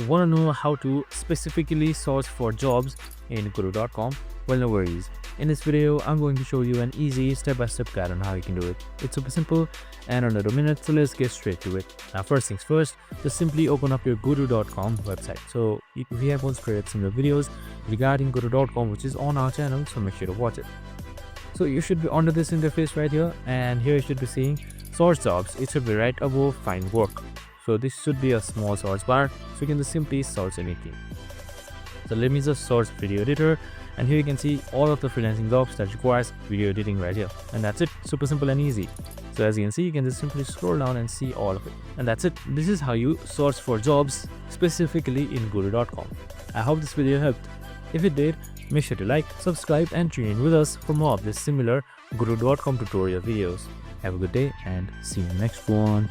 Want to know how to specifically search for jobs in Guru.com? Well, no worries. In this video, I'm going to show you an easy step-by-step guide on how you can do it. It's super simple and under a minute, so let's get straight to it. Now, first things first, just simply open up your Guru.com website. So we have also created similar videos regarding Guru.com, which is on our channel, so make sure to watch it. So you should be under this interface right here, and here you should be seeing search jobs. It should be right above find work. So this should be a small search bar, so you can just simply search anything. So let me just search video editor, and here you can see all of the freelancing jobs that requires video editing right here. And that's it, super simple and easy. So as you can see, you can just simply scroll down and see all of it. And that's it. This is how you search for jobs specifically in Guru.com. I hope this video helped. If it did, make sure to like, subscribe and tune in with us for more of this similar Guru.com tutorial videos. Have a good day and see you in the next one.